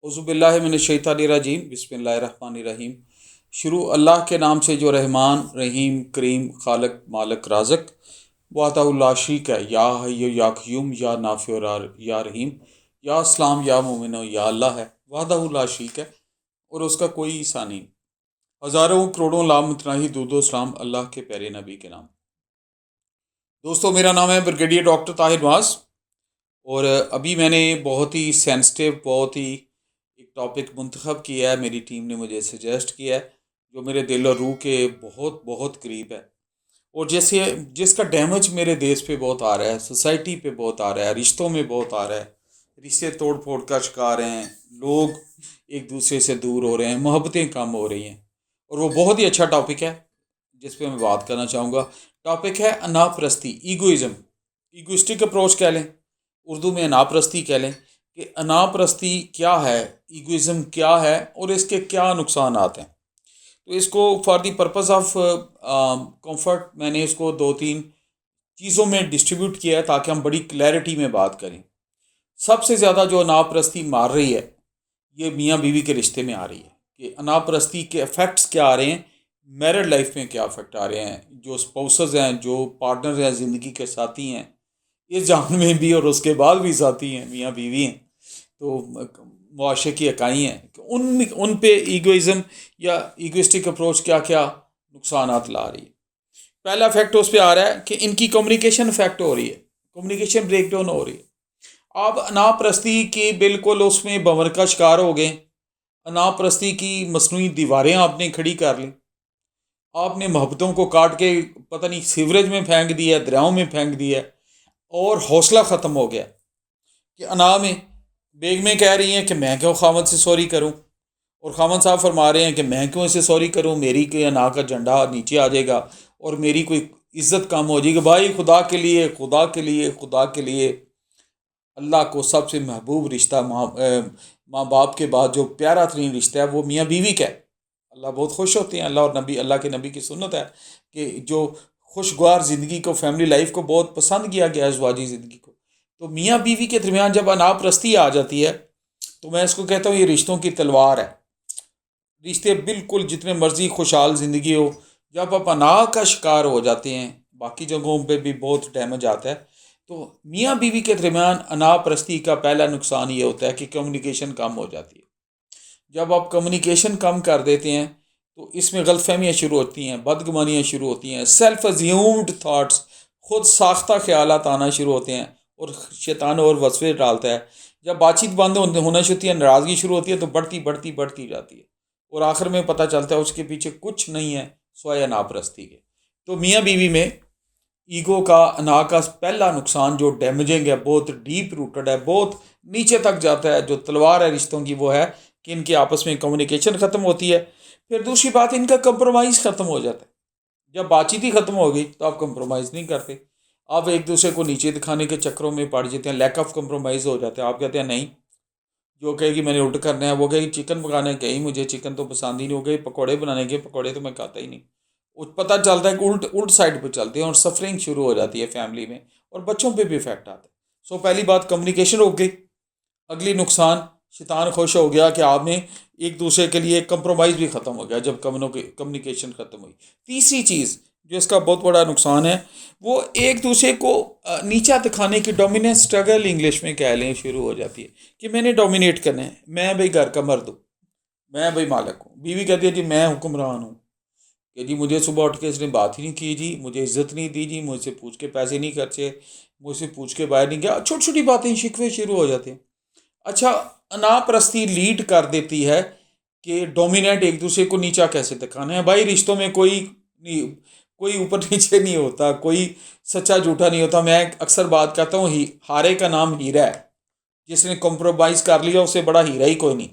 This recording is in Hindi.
औज़ुबिल्लाहि मिनश्शैतानिर्रजीम बिस्मिल्लाहिर्रहमानिर्रहीम। शुरू अल्लाह के नाम से जो रहमान रहीम करीम खालक मालक राज़क वाताउल्ला शरीक है। या हय्यु या क़य्यूम या नाफ़िउ या रहीम या इस्लाम या मोमिनो या अल्लाह है वाहदहुल्ला शरीक है और उसका कोई सा नहीं। हज़ारों करोड़ों लाम मुतनाही दूदो सलाम अल्लाह के प्यारे नबी के नाम। दोस्तों, मेरा नाम है ब्रिगेडियर डॉक्टर ताहिर नवाज़ और अभी मैंने बहुत ही सेंसिटिव, बहुत ही एक टॉपिक मुंतखब किया है। मेरी टीम ने मुझे सजेस्ट किया है जो मेरे दिल और रूह के बहुत बहुत करीब है और जैसे जिसका डैमेज मेरे देश पे बहुत आ रहा है, सोसाइटी पे बहुत आ रहा है, रिश्तों में बहुत आ रहा है। रिश्ते तोड़ फोड़ का शिकार हैं, लोग एक दूसरे से दूर हो रहे हैं, मोहब्बतें कम हो रही हैं और वो बहुत ही अच्छा टॉपिक है जिस पे मैं बात करना चाहूँगा। टॉपिक है अनापरस्ती, ईगोइज़म, ईगोइस्टिक अप्रोच कह लें, उर्दू में अनापरस्ती कह लें कि अनापरस्ती क्या है, ईगोइज़म क्या है और इसके क्या नुकसान आते हैं। तो इसको for the purpose of comfort मैंने इसको दो तीन चीज़ों में डिस्ट्रीब्यूट किया है ताकि हम बड़ी क्लैरिटी में बात करें। सबसे ज़्यादा जो अनापरस्ती मार रही है ये मियाँ बीवी के रिश्ते में आ रही है कि अनापरस्ती के इफ़ेक्ट्स क्या आ रहे हैं, मैरिड लाइफ में क्या इफ़ेक्ट आ रहे हैं, जो स्पाउसेस हैं, जो पार्टनर हैं, ज़िंदगी के साथी हैं, इस जान में भी और उसके बाद भी साथी हैं, मियाँ बीवी हैं, तो मुआशरे की इकाई हैं, उन पे ईगोइज़म या ईगोइस्टिक अप्रोच क्या क्या नुकसान ला रही है। पहला इफेक्ट उस पर आ रहा है कि इनकी कम्युनिकेशन इफेक्ट हो रही है, कम्युनिकेशन ब्रेक डाउन हो रही है। आप अनापरस्ती की बिल्कुल उसमें भंवर का शिकार हो गए, अनापरस्ती की मसनूई दीवारें आपने खड़ी कर ली, आपने मोहब्बतों को काट के पता नहीं सीवरेज में फेंक दिया, दरियाओं में फेंक दिया और हौसला ख़त्म हो गया कि अना में बेगमें कह रही हैं कि मैं क्यों खामद से सॉरी करूं और खामद साहब फरमा रहे हैं कि मैं क्यों इसे सॉरी करूं, मेरी के अना का झंडा नीचे आ जाएगा और मेरी कोई इज्जत कम हो जाएगी। भाई खुदा के लिए, खुदा के लिए, खुदा के लिए, अल्लाह को सबसे महबूब रिश्ता माँ बाप के बाद जो प्यारा तरीन रिश्ता है वो मियाँ बीवी का है। अल्लाह बहुत खुश होते हैं, अल्लाह और नबी, अल्लाह के नबी की सुन्नत है कि जो खुशगवार ज़िंदगी को, फैमिली लाइफ को बहुत पसंद किया गया है ज़वाजी ज़िंदगी को। तो मियाँ बीवी के दरमियान जब अनापरस्ती आ जाती है तो मैं इसको कहता हूँ ये रिश्तों की तलवार है। रिश्ते बिल्कुल जितने मर्जी खुशहाल ज़िंदगी हो, जब आप अना का शिकार हो जाते हैं, बाकी जगहों पे भी बहुत डैमेज आता है। तो मियाँ बीवी के दरमियान अनापरस्ती का पहला नुकसान ये होता है कि कम्युनिकेशन कम हो जाती है। जब आप कम्युनिकेशन कम कर देते हैं तो इसमें गलतफहमियाँ शुरू होती हैं, बदगुमानियाँ शुरू होती हैं, सेल्फ अज्यूम्ड थाट्स, खुद साख्ता ख्यालात आना शुरू होते हैं और शैतान और वसवे डालता है। जब बातचीत बंद होना शुरू होती है, नाराज़गी शुरू होती है तो बढ़ती बढ़ती बढ़ती जाती है और आखिर में पता चलता है उसके पीछे कुछ नहीं है सिवाय नापरस्ती के। तो मियाँ बीवी में ईगो का, अना का पहला नुकसान जो डैमेजिंग है, बहुत डीप रूटेड है, बहुत नीचे तक जाता है, जो तलवार है रिश्तों की, वो है कि इनके आपस में कम्युनिकेशन ख़त्म होती है। फिर दूसरी बात, इनका कंप्रोमाइज़ ख़त्म हो जाता है। जब बातचीत ही ख़त्म हो गई तो आप कंप्रोमाइज़ नहीं करते, आप एक दूसरे को नीचे दिखाने के चक्करों में पड़ जाते हैं, लैक ऑफ कंप्रोमाइज़ हो जाता है। आप कहते हैं नहीं, जो कहेगी मैंने उल्ट करना है, वो कहेगी चिकन पकाने गई, मुझे चिकन तो पसंद ही नहीं, हो गई पकौड़े बनाने के, पकौड़े तो मैं खाता ही नहीं। पता चलता है कि उल्ट उल्ट साइड पर चलते हैं और सफरिंग शुरू हो जाती है फैमिली में और बच्चों पे भी इफेक्ट आता है। सो पहली बात कम्युनिकेशन रुक गई। अगली नुकसान, शैतान खुश हो गया कि आपने एक दूसरे के लिए कंप्रोमाइज़ भी ख़त्म हो गया जब कम्युनिकेशन ख़त्म हुई। तीसरी चीज़ जो इसका बहुत बड़ा नुकसान है वो एक दूसरे को नीचा दिखाने की डोमिनेंस स्ट्रगल इंग्लिश में कह लें शुरू हो जाती है कि मैंने डोमिनेट करना है, मैं भाई घर का मर्द हूँ, मैं भाई मालिक हूँ। बीवी कहती है जी मैं हुक्मरान हूँ कि जी मुझे सुबह उठ के इसने बात ही नहीं की जी, मुझे इज्जत नहीं दी जी, मुझसे पूछ के पैसे नहीं खर्चे, मुझसे पूछ के बाहर नहीं गया। छोटी छोटी बातें, शिकवे शुरू हो जाते हैं। अच्छा, अनापरस्ती लीड कर देती है कि डोमिनेट, एक दूसरे को नीचा कैसे दिखाना है। भाई रिश्तों में कोई नहीं, कोई ऊपर नीचे नहीं होता, कोई सच्चा झूठा नहीं होता। मैं अक्सर बात करता हूँ, हारे का नाम हीरा है, जिसने कॉम्प्रोमाइज़ कर लिया उससे बड़ा हीरा ही कोई नहीं।